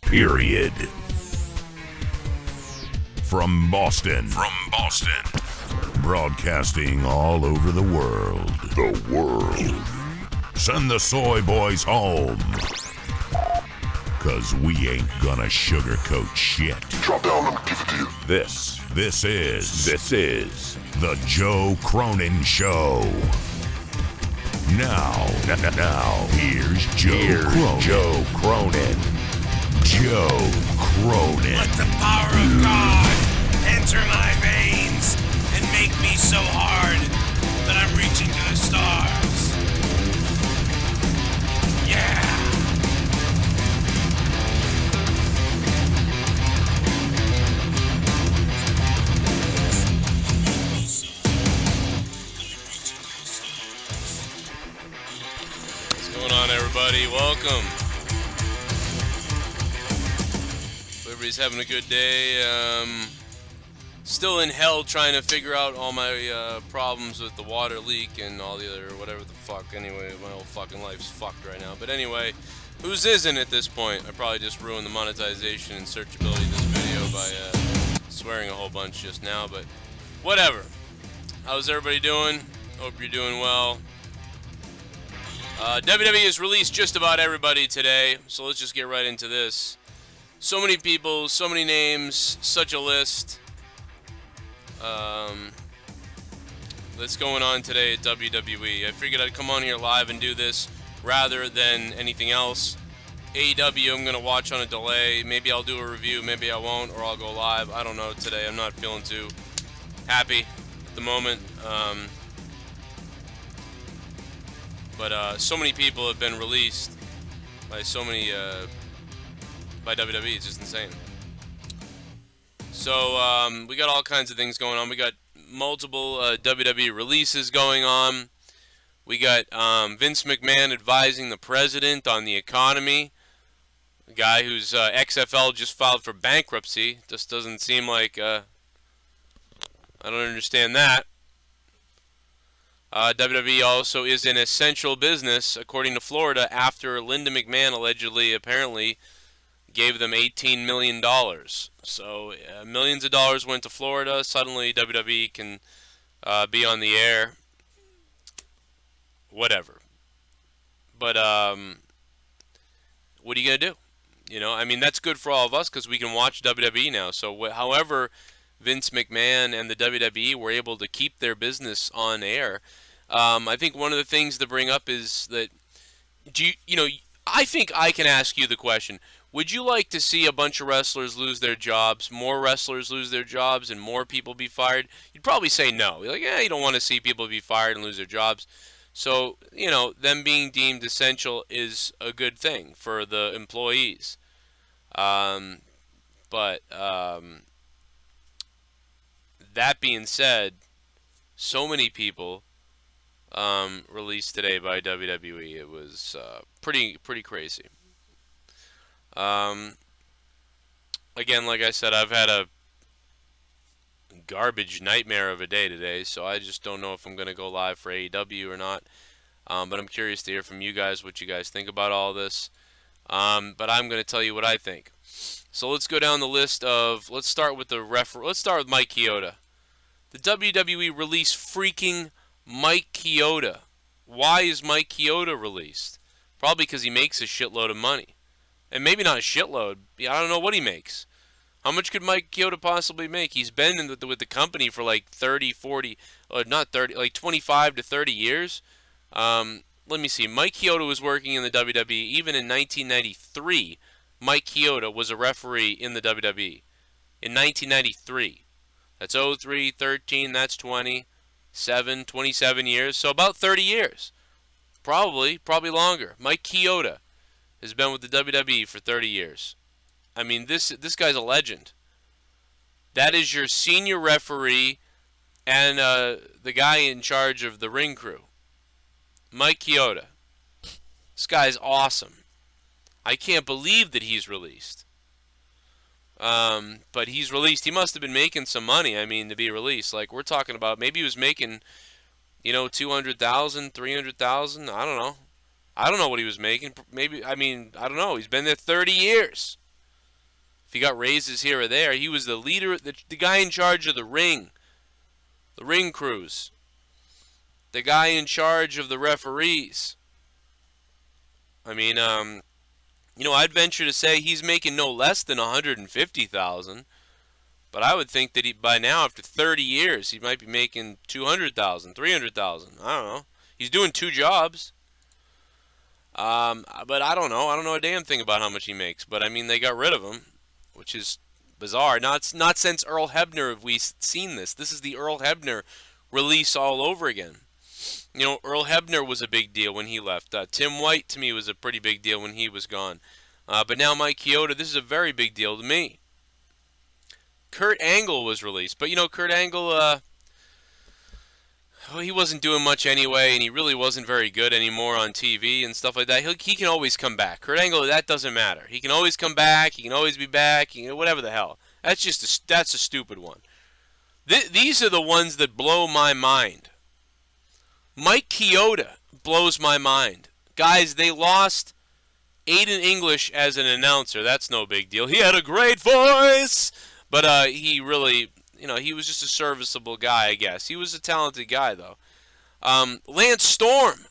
period. From Boston. Broadcasting all over the world. Send the soy boys home. Cause we ain't gonna sugarcoat shit. Drop down, let me give it to you. This is the Joe Cronin Show. Now, here's Joe Cronin. Let the power of God enter my veins and make me so hard that I'm reaching to the stars. Yeah! What's going on, everybody? Welcome. Everybody's having a good day. Still in hell trying to figure out all my problems with the water leak and all the other whatever the fuck. Anyway, my whole fucking life's fucked right now. But anyway, whose isn't at this point? I probably just ruined the monetization and searchability of this video by swearing a whole bunch just now. But whatever. How's everybody doing? Hope you're doing well. WWE has released just about everybody today, so let's just get right into this. So many people, so many names, such a list. That's going on today at WWE. I figured I'd come on here live and do this rather than anything else. AEW I'm going to watch on a delay. Maybe I'll do a review, maybe I won't, or I'll go live. I don't know today. I'm not feeling too happy at the moment. But so many people have been released by so many... by WWE. It's just insane. So we got all kinds of things going on. We got multiple WWE releases going on. We got Vince McMahon advising the president on the economy. A guy whose XFL just filed for bankruptcy. Just doesn't seem like I don't understand that. WWE also is an essential business, according to Florida, after Linda McMahon allegedly, apparently, gave them $18 million. So millions of dollars went to Florida. Suddenly WWE can be on the air. Whatever. But what are you going to do? You know, I mean, that's good for all of us because we can watch WWE now. So however Vince McMahon and the WWE were able to keep their business on air, I think one of the things to bring up is that, I think I can ask you the question. Would you like to see a bunch of wrestlers lose their jobs, more wrestlers lose their jobs, and more people be fired? You'd probably say no. You're like, you don't want to see people be fired and lose their jobs. So, them being deemed essential is a good thing for the employees. But that being said, so many people released today by WWE. It was pretty crazy. Again, like I said, I've had a garbage nightmare of a day today, so I just don't know if I'm going to go live for AEW or not. But I'm curious to hear from you guys what you guys think about all this. But I'm going to tell you what I think. So let's go down the list of, let's start with let's start with Mike Chioda. The WWE released freaking Mike Chioda. Why is Mike Chioda released? Probably because he makes a shitload of money. And maybe not a shitload. I don't know what he makes. How much could Mike Chioda possibly make? He's been with the company for like 30, 40, not 30, like 25 to 30 years. Let me see. Mike Chioda was working in the WWE. Even in 1993, Mike Chioda was a referee in the WWE. In 1993. That's 03, 13, that's 27 years. So about 30 years. Probably longer. Mike Chioda has been with the WWE for 30 years. I mean, this guy's a legend. That is your senior referee and the guy in charge of the ring crew. Mike Chioda. This guy's awesome. I can't believe that he's released. But he's released. He must have been making some money, I mean, to be released. Like, we're talking about, maybe he was making, $200,000, $300,000. I don't know what he was making. Maybe, I don't know. He's been there 30 years. If he got raises here or there, he was the leader, the guy in charge of the ring crews, the guy in charge of the referees. I mean, I'd venture to say he's making no less than $150,000, but I would think that by now, after 30 years, he might be making $200,000, $300,000. I don't know. He's doing 2 jobs. But I don't know. I don't know a damn thing about how much he makes. But I mean, they got rid of him, which is bizarre. Not since Earl Hebner have we seen this. This is the Earl Hebner release all over again. Earl Hebner was a big deal when he left. Tim White, to me, was a pretty big deal when he was gone. But now Mike Chioda, this is a very big deal to me. Kurt Angle was released. But, Kurt Angle, he wasn't doing much anyway, and he really wasn't very good anymore on TV and stuff like that. He can always come back. Kurt Angle, that doesn't matter. He can always come back. He can always be back. Whatever the hell. That's a stupid one. These are the ones that blow my mind. Mike Chioda blows my mind. Guys, they lost Aiden English as an announcer. That's no big deal. He had a great voice, but he really, he was just a serviceable guy, I guess. He was a talented guy, though. Lance Storm.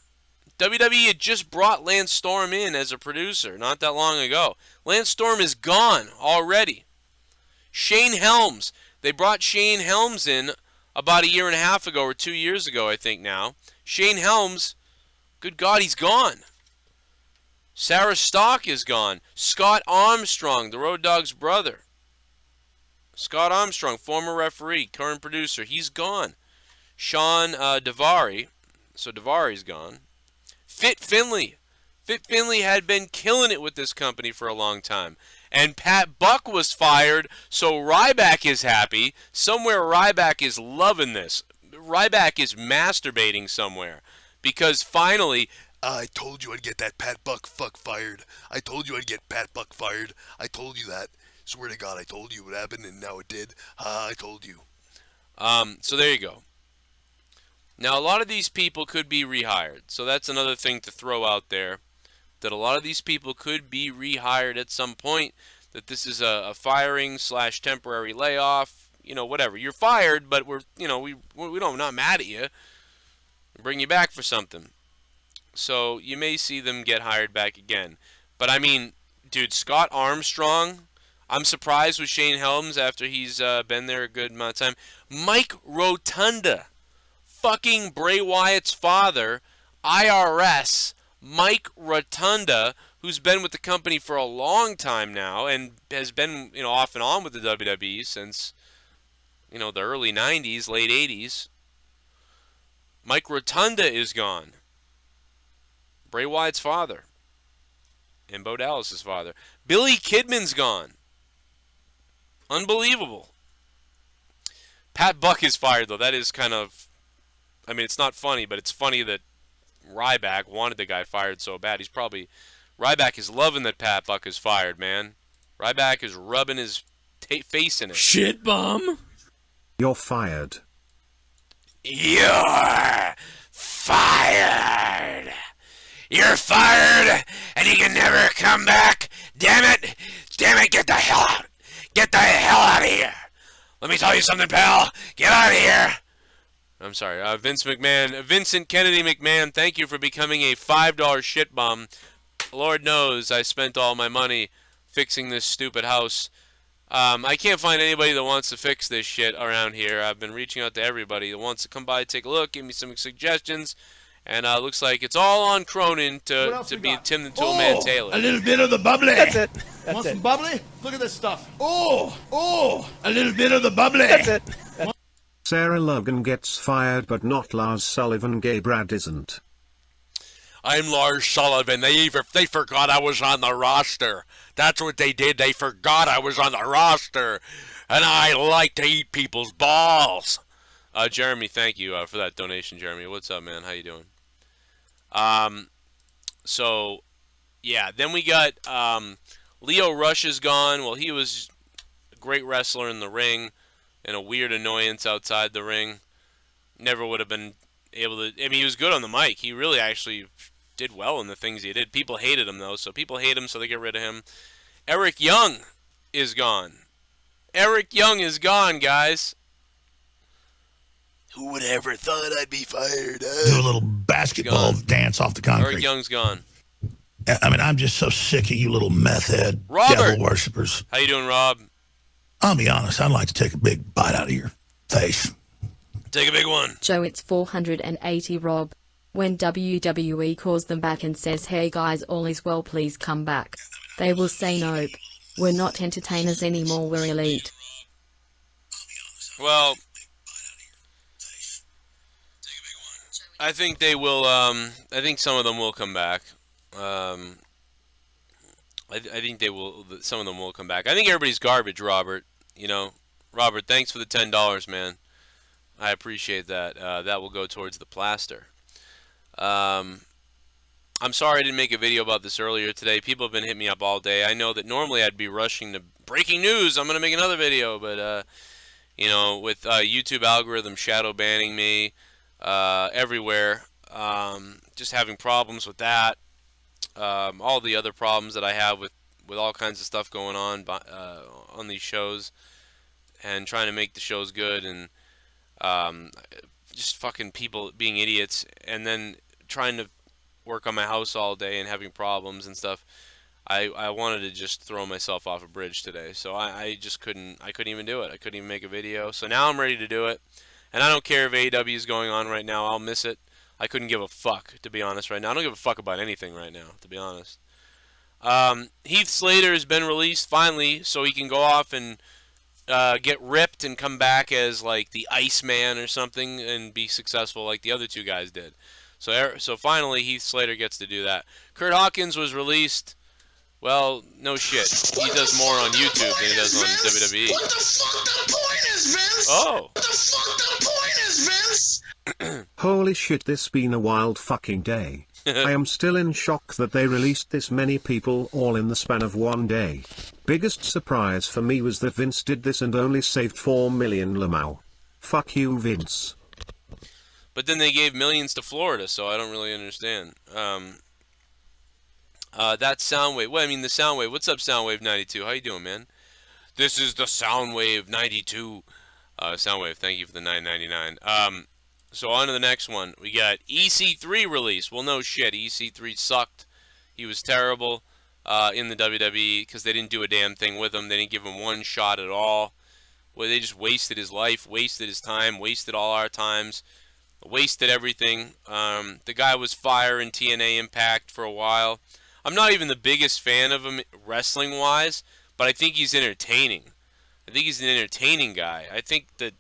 WWE had just brought Lance Storm in as a producer not that long ago. Lance Storm is gone already. Shane Helms. They brought Shane Helms in about 1.5 years ago or 2 years ago, I think now. Shane Helms, good God, he's gone. Sarah Stock is gone. Scott Armstrong, the Road Dogg's brother. Scott Armstrong, former referee, current producer, he's gone. Sean Davari, so Davari's gone. Fit Finley. Fit Finley had been killing it with this company for a long time. And Pat Buck was fired, so Ryback is happy. Somewhere Ryback is loving this. Ryback is masturbating somewhere. Because finally, I told you I'd get that Pat Buck fuck fired. I told you I'd get Pat Buck fired. I told you that. Swear to God, I told you what happened, and now it did. I told you. So there you go. Now, a lot of these people could be rehired. So that's another thing to throw out there. That a lot of these people could be rehired at some point. That this is a firing / temporary layoff. Whatever. You're fired, but we're not mad at you. We'll bring you back for something. So you may see them get hired back again. But I mean, dude, Scott Armstrong, I'm surprised with Shane Helms after he's been there a good amount of time. Mike Rotunda, fucking Bray Wyatt's father, IRS, Mike Rotunda, who's been with the company for a long time now and has been, off and on with the WWE since, the early 90s, late 80s. Mike Rotunda is gone. Bray Wyatt's father. And Bo Dallas's father. Billy Kidman's gone. Unbelievable. Pat Buck is fired, though. That is kind of... it's not funny, but it's funny that Ryback wanted the guy fired so bad. Ryback is loving that Pat Buck is fired, man. Ryback is rubbing his face in it. Shit bum. You're fired. You're fired. You're fired, and you can never come back. Damn it. Damn it, get the hell out. Get the hell out of here. Let me tell you something, pal. Get out of here. I'm sorry. Vincent Kennedy McMahon, thank you for becoming a $5 shit bum. Lord knows I spent all my money fixing this stupid house. I can't find anybody that wants to fix this shit around here. I've been reaching out to everybody that wants to come by, take a look, give me some suggestions. And looks like it's all on Cronin to be Tim the Toolman Taylor. A little bit of the bubbly. That's it. Want some bubbly? Look at this stuff. Oh, a little bit of the bubbly. That's it. Sarah Logan gets fired, but not Lars Sullivan. Gay Brad isn't. I'm Lars Sullivan. They forgot I was on the roster. That's what they did. They forgot I was on the roster. And I like to eat people's balls. Jeremy, thank you for that donation, Jeremy. What's up, man? How you doing? So, yeah, then we got Leo Rush is gone. Well, he was a great wrestler in the ring and a weird annoyance outside the ring. Never would have been able to... he was good on the mic. He really actually did well in the things he did. People hated him, though, so people hate him, so they get rid of him. Eric Young. is gone. Eric Young is gone, guys. Who would ever thought I'd be fired? Do a little basketball dance off the concrete. Eric Young's gone. I mean, I'm just so sick of you little meth head Robert. devil worshippers. How you doing, Rob? I'll be honest, I'd like to take a big bite out of your face. Take a big one. Joe, it's 480, Rob. When WWE calls them back and says, hey guys, all is well, please come back, they will say nope. We're not entertainers anymore, we're elite. Well, I think they will, I think some of them will come back. I think they will, some of them will come back. I think everybody's garbage, Robert. You know, Robert, thanks for the $10, man. I appreciate that. That will go towards the plaster. I'm sorry I didn't make a video about this earlier today. People have been hitting me up all day. I know that normally I'd be rushing to breaking news. I'm going to make another video, but, you know, with YouTube algorithm shadow banning me everywhere, just having problems with that, all the other problems that I have with all kinds of stuff going on these shows, and trying to make the shows good, and just fucking people being idiots, and then trying to work on my house all day and having problems and stuff. I wanted to just throw myself off a bridge today, so I just couldn't even do it. I couldn't even make a video. So now I'm ready to do it, and I don't care if AEW is going on right now. I'll miss it. I couldn't give a fuck, to be honest, right now. I don't give a fuck about anything right now, to be honest. Heath Slater has been released finally, so he can go off and get ripped and come back as like the Iceman or something and be successful like the other two guys did. So finally Heath Slater gets to do that. Kurt Hawkins was released. Well, no shit. He does more on YouTube than he does on WWE. What the fuck the point is, Vince? Oh. What the fuck the point is, Vince? Holy shit, this been a wild fucking day. I am still in shock that they released this many people all in the span of one day. Biggest surprise for me was that Vince did this and only saved 4 million lamau. Fuck you, Vince. But then they gave millions to Florida, so I don't really understand. That Soundwave. Well, I mean, the Soundwave. What's up, Soundwave 92? How you doing, man? This is the Soundwave 92. Soundwave, thank you for the $9.99. So on to the next one. We got EC3 release. Well, no shit. EC3 sucked. He was terrible in the WWE because they didn't do a damn thing with him. They didn't give him one shot at all. Well, they just wasted his life, wasted his time, wasted all our times, wasted everything. The guy was fire in TNA Impact for a while. I'm not even the biggest fan of him wrestling-wise, but I think he's entertaining. I think he's an entertaining guy. I think that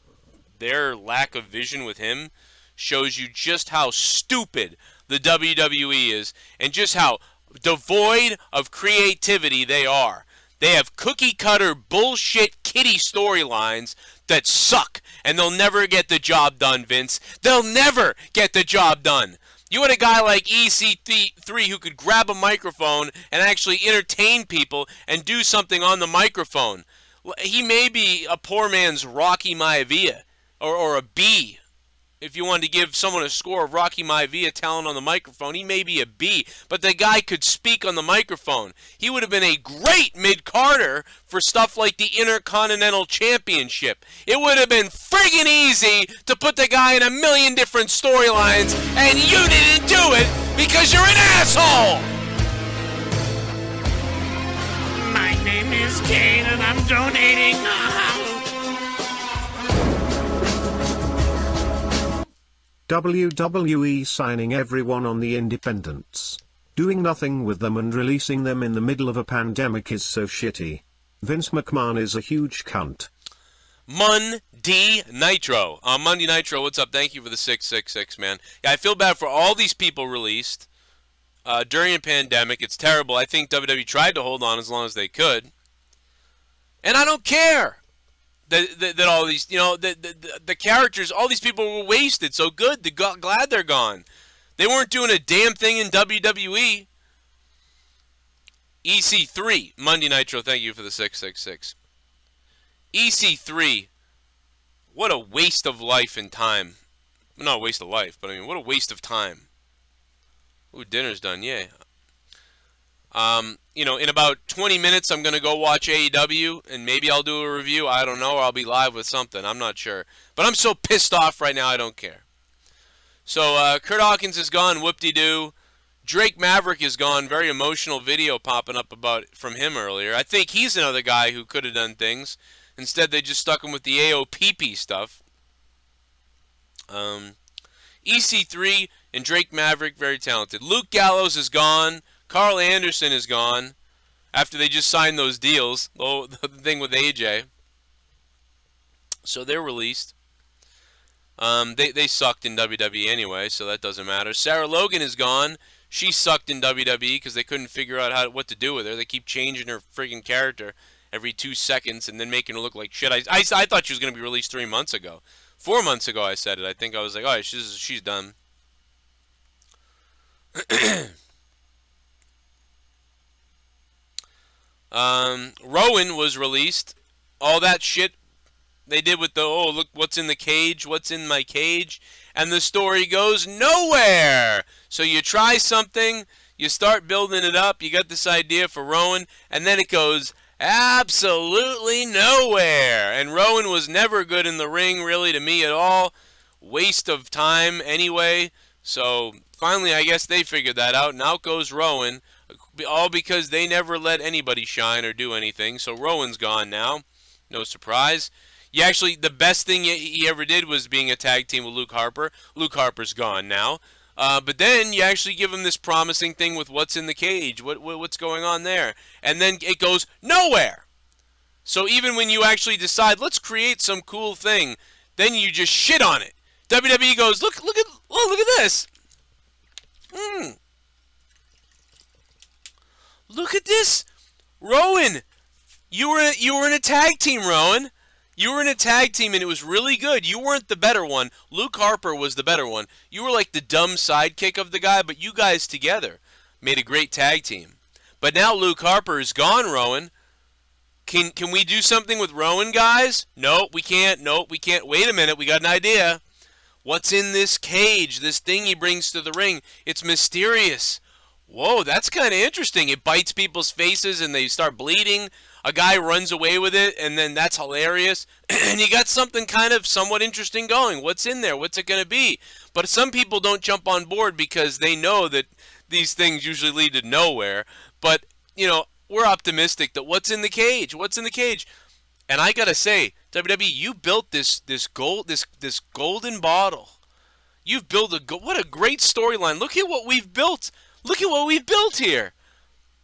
their lack of vision with him shows you just how stupid the WWE is and just how devoid of creativity they are. They have cookie-cutter bullshit kiddie storylines that suck, and they'll never get the job done, Vince. They'll never get the job done. You had a guy like EC3 who could grab a microphone and actually entertain people and do something on the microphone. He may be a poor man's Rocky Maivia, or a B. If you wanted to give someone a score of Rocky Maivia talent on the microphone, he may be a B. But the guy could speak on the microphone. He would have been a great mid-carder for stuff like the Intercontinental Championship. It would have been friggin' easy to put the guy in a million different storylines, and you didn't do it because you're an asshole! My name is Kane and I'm donating. WWE signing everyone on the independents. Doing nothing with them and releasing them in the middle of a pandemic is so shitty. Vince McMahon is a huge cunt. Monday Nitro. Monday Nitro, what's up? Thank you for the 666, man. Yeah, I feel bad for all these people released during a pandemic. It's terrible. I think WWE tried to hold on as long as they could. And I don't care that all these, you know, the characters, all these people were wasted. So good. Glad they're gone. They weren't doing a damn thing in WWE. EC3, Monday Nitro, thank you for the 666. EC3, what a waste of life and time. Not a waste of life, but I mean, what a waste of time. Ooh, dinner's done, yeah. You know, in about 20 minutes, I'm going to go watch AEW, and maybe I'll do a review. I don't know. Or I'll be live with something. I'm not sure. But I'm so pissed off right now, I don't care. So, Kurt Hawkins is gone. Whoop-de-doo. Drake Maverick is gone. Very emotional video popping up from him earlier. I think he's another guy who could have done things. Instead, they just stuck him with the AOPP stuff. EC3 and Drake Maverick, very talented. Luke Gallows is gone. Carl Anderson is gone after they just signed those deals. Oh, the thing with AJ. So they're released. They sucked in WWE anyway, so that doesn't matter. Sarah Logan is gone. She sucked in WWE because they couldn't figure out what to do with her. They keep changing her friggin' character every 2 seconds and then making her look like shit. I thought she was going to be released 3 months ago. 4 months ago I said it. I think I was like, oh, she's done. Rowan was released. All that shit they did with the, oh, look what's in the cage, what's in my cage, and the story goes nowhere. So you try something, you start building it up, you got this idea for Rowan, and then it goes absolutely nowhere. And Rowan was never good in the ring, really, to me at all. Waste of time anyway. So finally, I guess they figured that out, and out goes Rowan. All because they never let anybody shine or do anything. So Rowan's gone now. No surprise. The best thing he ever did was being a tag team with Luke Harper. Luke Harper's gone now. But then you actually give him this promising thing with what's in the cage. What's going on there? And then it goes nowhere. So even when you actually decide, let's create some cool thing, then you just shit on it. WWE goes, look at this. Look at this, Rowan. You were in a tag team, Rowan. You were in a tag team, and it was really good. You weren't the better one. Luke Harper was the better one. You were like the dumb sidekick of the guy, but you guys together made a great tag team. But now Luke Harper is gone, Rowan. Can we do something with Rowan, guys? Nope, we can't. Nope, we can't. Wait a minute, we got an idea. What's in this cage, this thing he brings to the ring? It's mysterious. Whoa, that's kind of interesting. It bites people's faces and they start bleeding. A guy runs away with it, and then that's hilarious. And you got something kind of somewhat interesting going. What's in there? What's it going to be? But some people don't jump on board because they know that these things usually lead to nowhere. But, we're optimistic that what's in the cage? What's in the cage? And I got to say, WWE, you built this golden bottle. You've built what a great storyline. Look at what we've built. Look at what we've built here.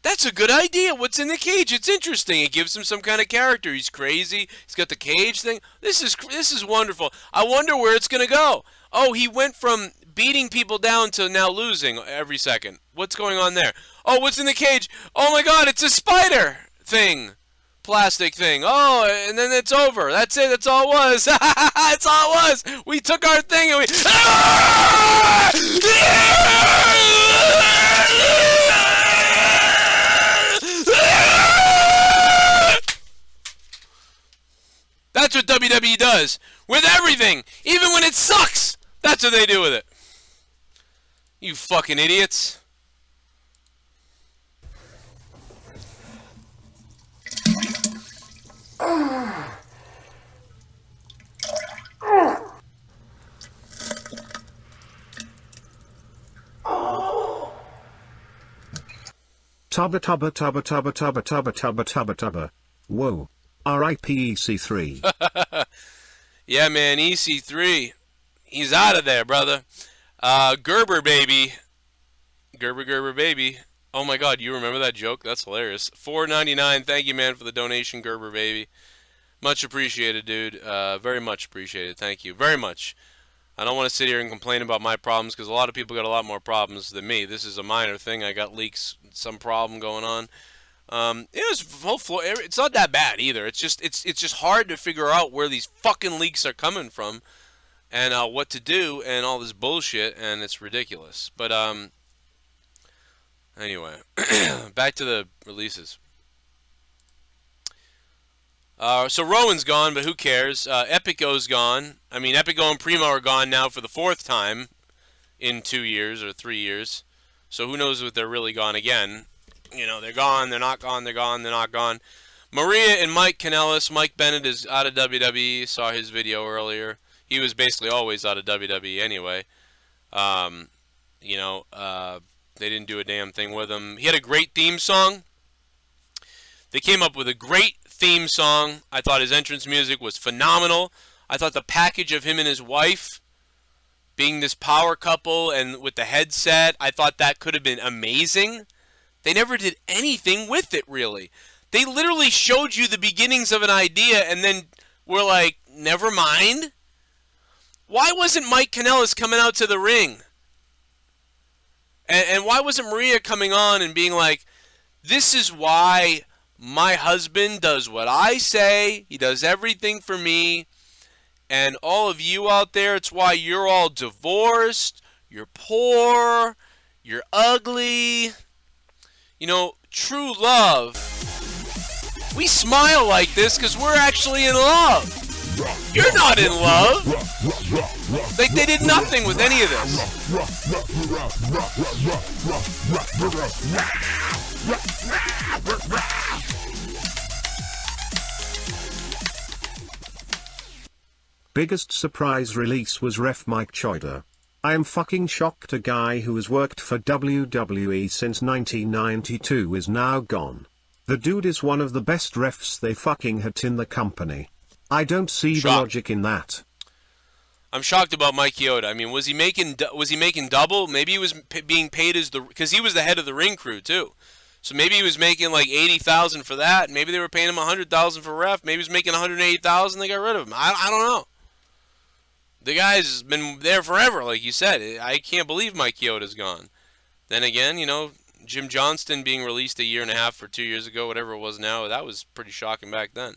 That's a good idea. What's in the cage? It's interesting. It gives him some kind of character. He's crazy. He's got the cage thing. This is wonderful. I wonder where it's going to go. Oh, he went from beating people down to now losing every second. What's going on there? Oh, what's in the cage? Oh my God, it's a spider thing. Plastic thing. Oh, and then it's over. That's it. That's all it was. That's all it was. We took our thing and we... That's what WWE does with everything, even when it sucks. That's what they do with it. You fucking idiots. Tubba tubba tubba tubba tubba tubba tubba tubba tubba. Whoa. R.I.P. EC3. Yeah, man, EC3. He's out of there, brother. Gerber Baby. Gerber Baby. Oh my God, you remember that joke? That's hilarious. $4.99. Thank you, man, for the donation, Gerber Baby. Much appreciated, dude. Very much appreciated. Thank you. Very much. I don't want to sit here and complain about my problems because a lot of people got a lot more problems than me. This is a minor thing. I got leaks, some problem going on. It's not that bad either. It's just hard to figure out where these fucking leaks are coming from, and what to do, and all this bullshit, and it's ridiculous. But anyway, back to the releases. So Rowan's gone, but who cares? Epico's gone. I mean, Epico and Primo are gone now for the 4th time in 2 years or 3 years. So who knows if they're really gone again. you know, they're gone, they're not gone, they're gone, they're not gone. Maria and Mike Kanellis. Mike Bennett is out of WWE. Saw his video earlier. He was basically always out of WWE anyway. You know, they didn't do a damn thing with him. He had a great theme song. They came up with a great theme song. I thought his entrance music was phenomenal. I thought the package of him and his wife being this power couple and with the headset, I thought that could have been amazing. They never did anything with it, really. They literally showed you the beginnings of an idea and then were like, never mind. Why wasn't Mike Kanellis coming out to the ring? And why wasn't Maria coming on and being like, this is why my husband does what I say. He does everything for me. And all of you out there, it's why you're all divorced. You're poor. You're ugly. You know, true love. We smile like this because we're actually in love. You're not in love. Like, they did nothing with any of this. Biggest surprise release was Ref Mike Chioda. I am fucking shocked a guy who has worked for WWE since 1992 is now gone. The dude is one of the best refs they fucking had in the company. I don't see the logic in that. I'm shocked about Mike Chioda. I mean, was he making double? Maybe he was being paid as because he was the head of the ring crew too. So maybe he was making like $80,000 for that. Maybe they were paying him $100,000 for ref. Maybe he was making $180,000. They got rid of him. I don't know. The guy's been there forever, like you said. I can't believe Mike Chioda's gone. Then again, you know, Jim Johnston being released a year and a half or 2 years ago, whatever it was now, that was pretty shocking back then.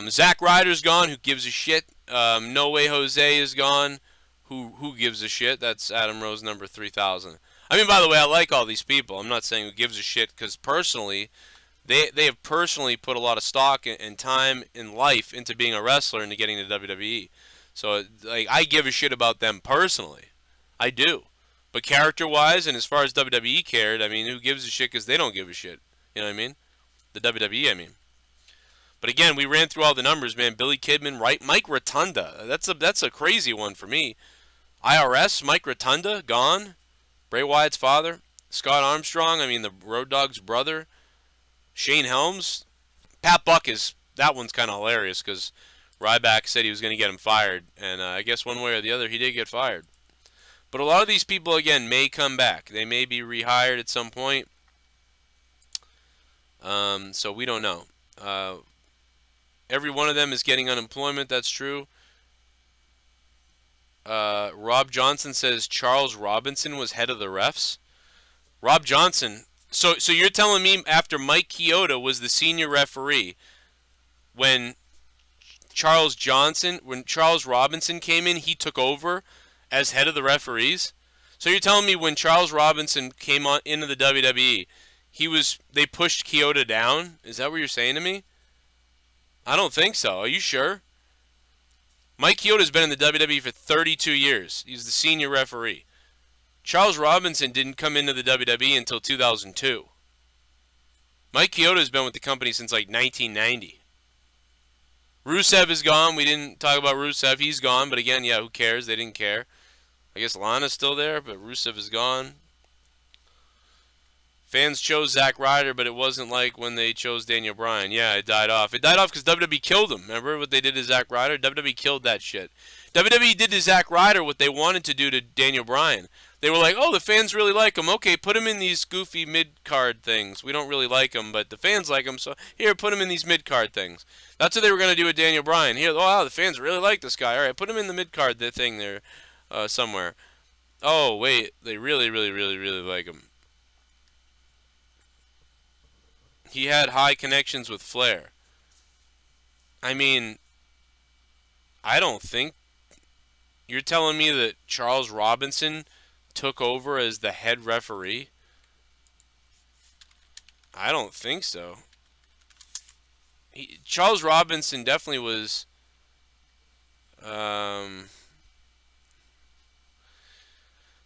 Zack Ryder's gone. Who gives a shit? No Way Jose is gone. Who gives a shit? That's Adam Rose number 3000. I mean, by the way, I like all these people. I'm not saying who gives a shit because personally, they have personally put a lot of stock and time in life into being a wrestler and to getting to WWE. So, like, I give a shit about them personally. I do. But character-wise and as far as WWE cared, I mean, who gives a shit because they don't give a shit. You know what I mean? The WWE, I mean. But again, we ran through all the numbers, man. Billy Kidman, right? Mike Rotunda. That's a crazy one for me. IRS, Mike Rotunda, gone. Bray Wyatt's father. Scott Armstrong, I mean, the Road Dogg's brother. Shane Helms. Pat Buck that one's kind of hilarious because Ryback said he was going to get him fired. And I guess one way or the other, he did get fired. But a lot of these people, again, may come back. They may be rehired at some point. So we don't know. Every one of them is getting unemployment. That's true. Rob Johnson says Charles Robinson was head of the refs. Rob Johnson. So you're telling me after Mike Chioda was the senior referee, when Charles Robinson came in, he took over as head of the referees? So you're telling me when Charles Robinson came on into the WWE, they pushed Chioda down? Is that what you're saying to me? I don't think so. Are you sure? Mike Chioda's been in the WWE for 32 years. He's the senior referee. Charles Robinson didn't come into the WWE until 2002. Mike Chioda's been with the company since like 1990. Rusev is gone. We didn't talk about Rusev. He's gone. But again, yeah, who cares? They didn't care. I guess Lana's still there, but Rusev is gone. Fans chose Zack Ryder, but it wasn't like when they chose Daniel Bryan. Yeah, it died off. It died off because WWE killed him. Remember what they did to Zack Ryder? WWE killed that shit. WWE did to Zack Ryder what they wanted to do to Daniel Bryan. They were like, oh, the fans really like him. Okay, put him in these goofy mid-card things. We don't really like him, but the fans like him, so here, put him in these mid-card things. That's what they were going to do with Daniel Bryan. Here, oh, wow, the fans really like this guy. All right, put him in the mid-card thing there somewhere. Oh, wait, they really, really, really, really like him. He had high connections with Flair. I mean, I don't think... You're telling me that Charles Robinson took over as the head referee? I don't think so. Charles Robinson definitely was... I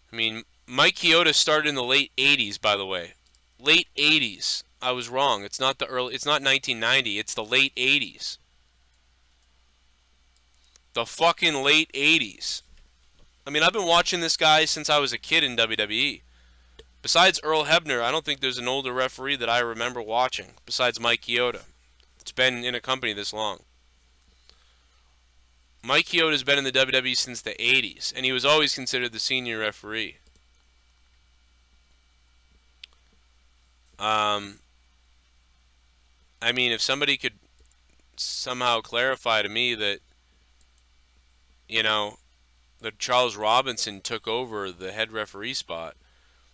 mean, Mike Chioda started in the late 80s, by the way. Late 80s. I was wrong. It's not the early. It's not 1990. It's the late 80s. The fucking late 80s. I mean, I've been watching this guy since I was a kid in WWE. Besides Earl Hebner, I don't think there's an older referee that I remember watching, besides Mike Chioda. It's been in a company this long. Mike Chioda's been in the WWE since the 80s, and he was always considered the senior referee. I mean, if somebody could somehow clarify to me that, you know, that Charles Robinson took over the head referee spot.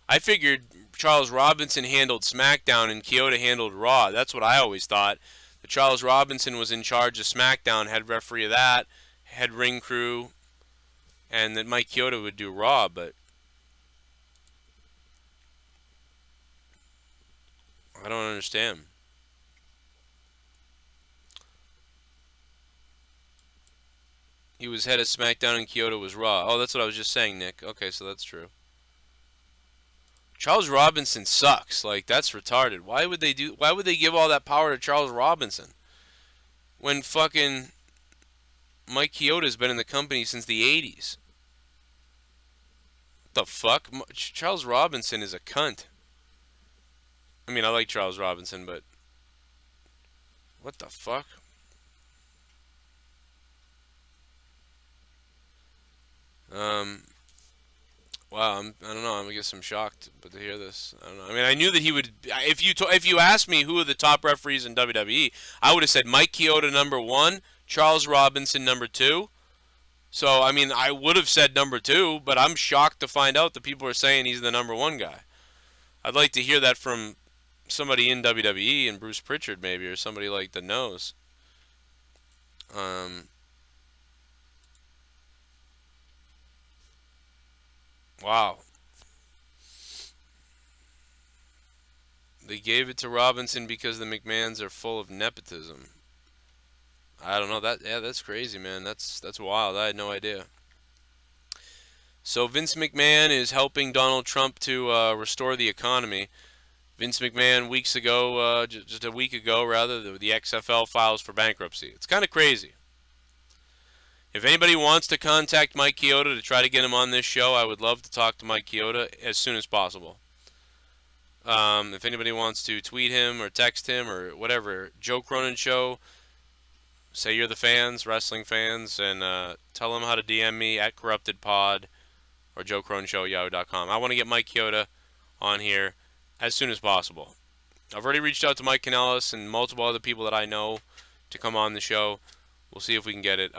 I figured Charles Robinson handled SmackDown and Chioda handled Raw. That's what I always thought. That Charles Robinson was in charge of SmackDown, head referee of that, head ring crew, and that Mike Chioda would do Raw, but I don't understand. He was head of SmackDown and Chioda was Raw. Oh, that's what I was just saying, Nick. Okay, so that's true. Charles Robinson sucks. Like, that's retarded. Why would they give all that power to Charles Robinson when fucking Mike Chioda's been in the company since the 80s? What the fuck? Charles Robinson is a cunt. I mean, I like Charles Robinson, but what the fuck? Wow, I don't know. I guess I'm shocked, but to hear this, I don't know. I mean, I knew that he would. If you asked me who are the top referees in WWE, I would have said Mike Chioda #1, Charles Robinson #2. So I mean, I would have said #2, but I'm shocked to find out that people are saying he's the #1 guy. I'd like to hear that from somebody in WWE and Bruce Pritchard maybe, or somebody like that knows. Wow. They gave it to Robinson because the McMahons are full of nepotism. I don't know. That's crazy, man. That's wild. I had no idea. So Vince McMahon is helping Donald Trump to restore the economy. Vince McMahon weeks ago, just a week ago rather, the XFL files for bankruptcy. It's kind of crazy. If anybody wants to contact Mike Chioda to try to get him on this show, I would love to talk to Mike Chioda as soon as possible. If anybody wants to tweet him or text him or whatever, Joe Cronin Show, say you're the fans, wrestling fans, and tell them how to DM me at CorruptedPod or JoeCroninShow@yahoo.com. I want to get Mike Chioda on here as soon as possible. I've already reached out to Mike Kanellis and multiple other people that I know to come on the show. We'll see if we can get it.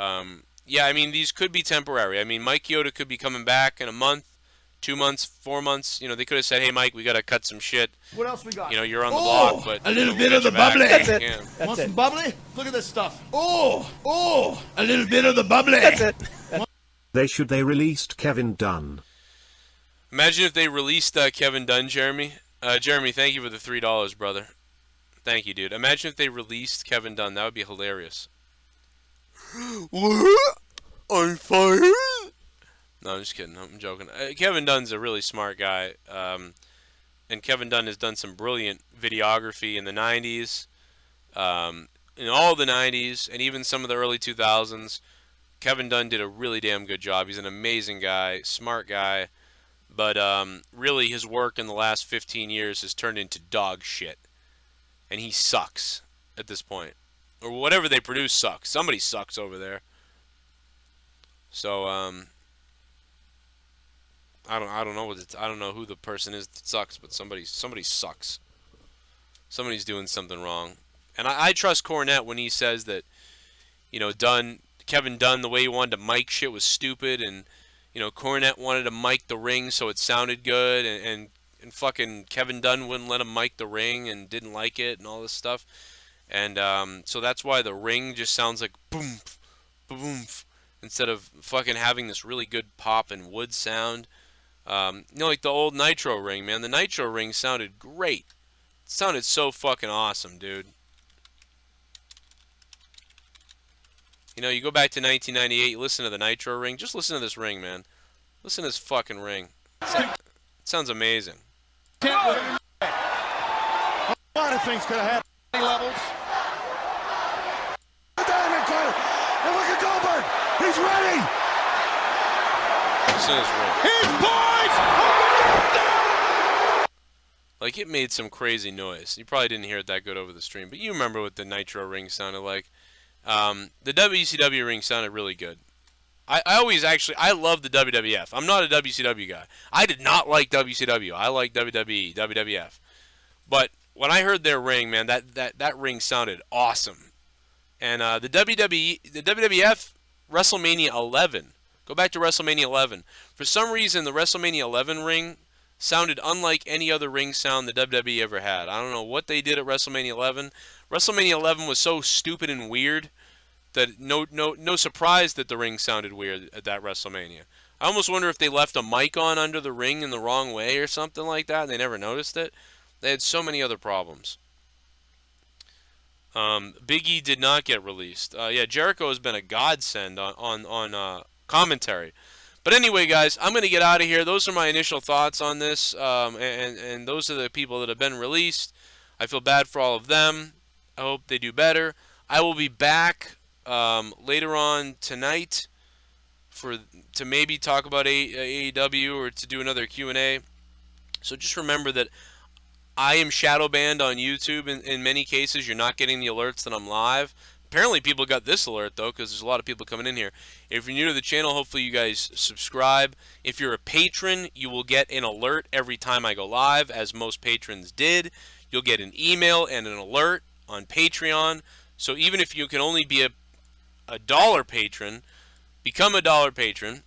Yeah, I mean, these could be temporary. I mean, Mike Chioda could be coming back in a month, 2 months, 4 months. You know, they could have said, hey, Mike, we got to cut some shit. What else we got? You know, you're on the block, but... A little bit of the bubbly. That's it. Yeah. Want some bubbly? Look at this stuff. Oh, a little bit of the bubbly. That's it. They released Kevin Dunn. Imagine if they released Kevin Dunn, Jeremy. Jeremy, thank you for the $3, brother. Thank you, dude. Imagine if they released Kevin Dunn. That would be hilarious. What? On fire? No, I'm just kidding. I'm joking. Kevin Dunn's a really smart guy. And Kevin Dunn has done some brilliant videography in the 90s. In all the 90s, and even some of the early 2000s. Kevin Dunn did a really damn good job. He's an amazing guy, smart guy. But really, his work in the last 15 years has turned into dog shit. And he sucks at this point. Or whatever they produce sucks. Somebody sucks over there. So I don't know I don't know who the person is that sucks, but somebody sucks. Somebody's doing something wrong. And I trust Cornette when he says that, you know, Kevin Dunn, the way he wanted to mic shit was stupid, and you know, Cornette wanted to mic the ring so it sounded good, and fucking Kevin Dunn wouldn't let him mic the ring and didn't like it and all this stuff. And so that's why the ring just sounds like boom, boom, instead of fucking having this really good pop and wood sound. You know, like the old Nitro ring, man. The Nitro ring sounded great. It sounded so fucking awesome, dude. You know, you go back to 1998, you listen to the Nitro ring. Just listen to this ring, man. Listen to this fucking ring. It sounds amazing. things could have happened. Levels. Diamond. It was a Goldberg. He's ready. This is real. He's poised. Like, it made some crazy noise. You probably didn't hear it that good over the stream, but you remember what the Nitro ring sounded like. The WCW ring sounded really good. I love the WWF. I'm not a WCW guy. I did not like WCW. I like WWE, WWF. But when I heard their ring, man, that ring sounded awesome. And the WWF WrestleMania 11. Go back to WrestleMania 11. For some reason, the WrestleMania 11 ring sounded unlike any other ring sound the WWE ever had. I don't know what they did at WrestleMania 11. WrestleMania 11 was so stupid and weird that no surprise that the ring sounded weird at that WrestleMania. I almost wonder if they left a mic on under the ring in the wrong way or something like that, and they never noticed it. They had so many other problems. Big E did not get released. Yeah, Jericho has been a godsend on commentary. But anyway, guys, I'm going to get out of here. Those are my initial thoughts on this, and those are the people that have been released. I feel bad for all of them. I hope they do better. I will be back later on tonight to maybe talk about AEW or to do another Q&A. So just remember that I am shadow banned on YouTube in many cases. You're not getting the alerts that I'm live. Apparently people got this alert, though, because there's a lot of people coming in here. If you're new to the channel, hopefully you guys subscribe. If you're a patron, you will get an alert every time I go live, as most patrons did. You'll get an email and an alert on Patreon. So even if you can only be a dollar patron, become a dollar patron.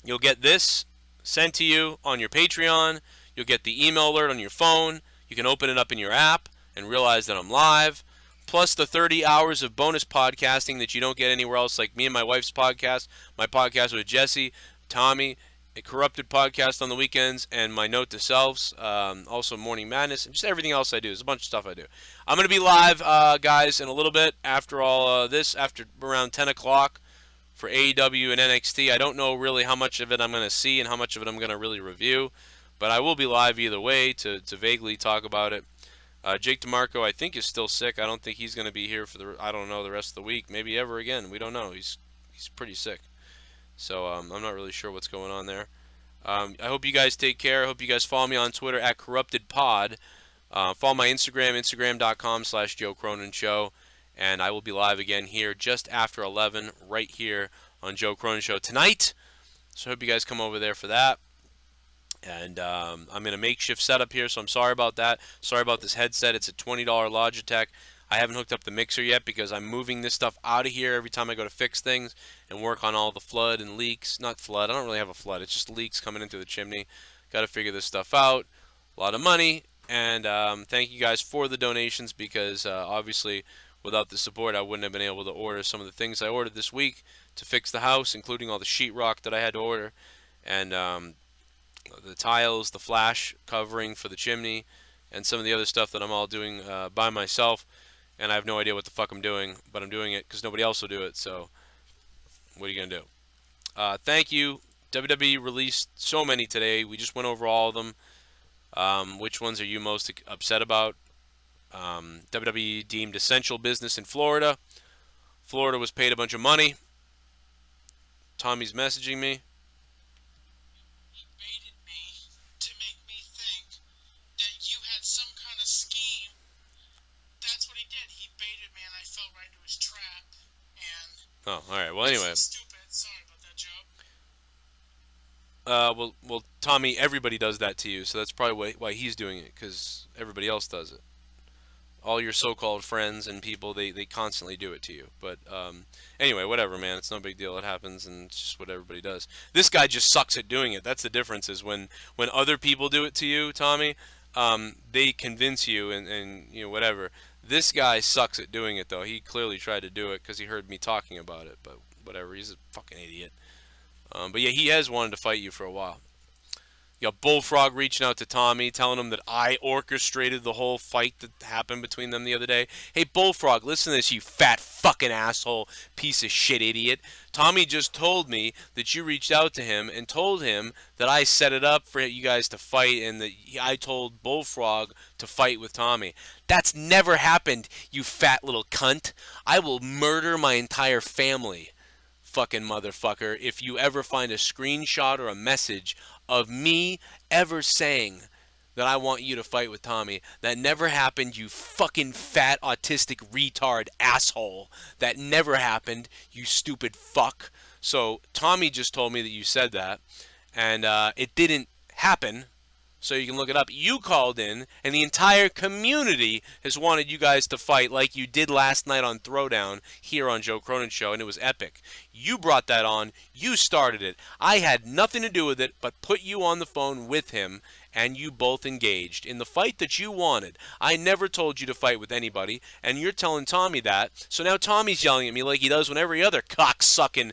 You'll get this sent to you on your Patreon. You'll get the email alert on your phone. You can open it up in your app and realize that I'm live. Plus the 30 hours of bonus podcasting that you don't get anywhere else, like me and my wife's podcast, my podcast with Jesse, Tommy, a Corrupted podcast on the weekends, and my Note to Selves, also Morning Madness, and just everything else I do. There's a bunch of stuff I do. I'm going to be live, guys, in a little bit after all this, after around 10 o'clock for AEW and NXT. I don't know really how much of it I'm going to see and how much of it I'm going to really review, but I will be live either way to vaguely talk about it. Jake DeMarco, I think, is still sick. I don't think he's going to be here for the rest of the week, maybe ever again. We don't know. He's pretty sick. So I'm not really sure what's going on there. I hope you guys take care. I hope you guys follow me on Twitter at CorruptedPod. Follow my Instagram, instagram.com/JoeCronanShow. And I will be live again here just after 11, right here on Joe Cronin Show tonight. So I hope you guys come over there for that. And I'm in a makeshift setup here, so I'm sorry about that. Sorry about this headset. It's a $20 Logitech. I haven't hooked up the mixer yet because I'm moving this stuff out of here every time I go to fix things and work on all the flood and leaks. Not flood. I don't really have a flood. It's just leaks coming into the chimney. Got to figure this stuff out. A lot of money. And thank you guys for the donations because obviously without the support I wouldn't have been able to order some of the things I ordered this week to fix the house, including all the sheetrock that I had to order. And the tiles, the flash covering for the chimney, and some of the other stuff that I'm all doing by myself, and I have no idea what the fuck I'm doing, but I'm doing it because nobody else will do it, so what are you going to do? Thank you. WWE released so many today. We just went over all of them. Which ones are you most upset about? WWE deemed essential business in Florida. Florida was paid a bunch of money. Tommy's messaging me. Oh, all right. Well, anyway. Stupid. Sorry about that, Joe. Well, Tommy, everybody does that to you, so that's probably why he's doing it, because everybody else does it. All your so-called friends and people, they constantly do it to you. But anyway, whatever, man. It's no big deal. It happens, and it's just what everybody does. This guy just sucks at doing it. That's the difference. Is when other people do it to you, Tommy, they convince you and you know whatever. This guy sucks at doing it, though. He clearly tried to do it because he heard me talking about it. But whatever, he's a fucking idiot. But yeah, he has wanted to fight you for a while. You got Bullfrog reaching out to Tommy, telling him that I orchestrated the whole fight that happened between them the other day. Hey, Bullfrog, listen to this, you fat fucking asshole, piece of shit idiot. Tommy just told me that you reached out to him and told him that I set it up for you guys to fight and that I told Bullfrog to fight with Tommy. That's never happened, you fat little cunt. I will murder my entire family, fucking motherfucker, if you ever find a screenshot or a message of me ever saying that I want you to fight with Tommy. That never happened, you fucking fat autistic retard asshole. That never happened, you stupid fuck. So Tommy just told me that you said that, and it didn't happen. So you can look it up. You called in, and the entire community has wanted you guys to fight like you did last night on Throwdown here on Joe Cronin Show, and it was epic. You brought that on. You started it. I had nothing to do with it but put you on the phone with him, and you both engaged in the fight that you wanted. I never told you to fight with anybody, and you're telling Tommy that. So now Tommy's yelling at me like he does when every other cocksucking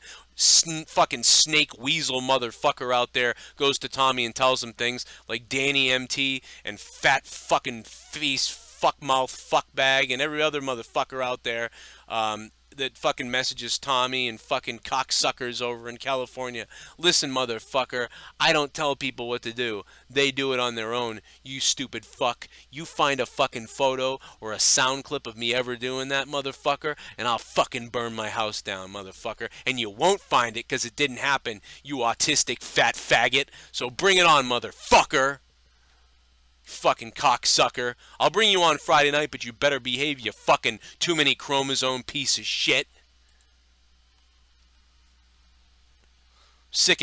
fucking snake weasel motherfucker out there goes to Tommy and tells him things like Danny MT and fat fucking face fuckmouth fuckbag and every other motherfucker out there that fucking messages Tommy and fucking cocksuckers over in California. Listen, motherfucker, I don't tell people what to do. They do it on their own, you stupid fuck. You find a fucking photo or a sound clip of me ever doing that, motherfucker, and I'll fucking burn my house down, motherfucker. And you won't find it because it didn't happen, you autistic fat faggot. So bring it on, motherfucker. Fucking cocksucker. I'll bring you on Friday night, but you better behave, you fucking too many chromosome piece of shit. Sick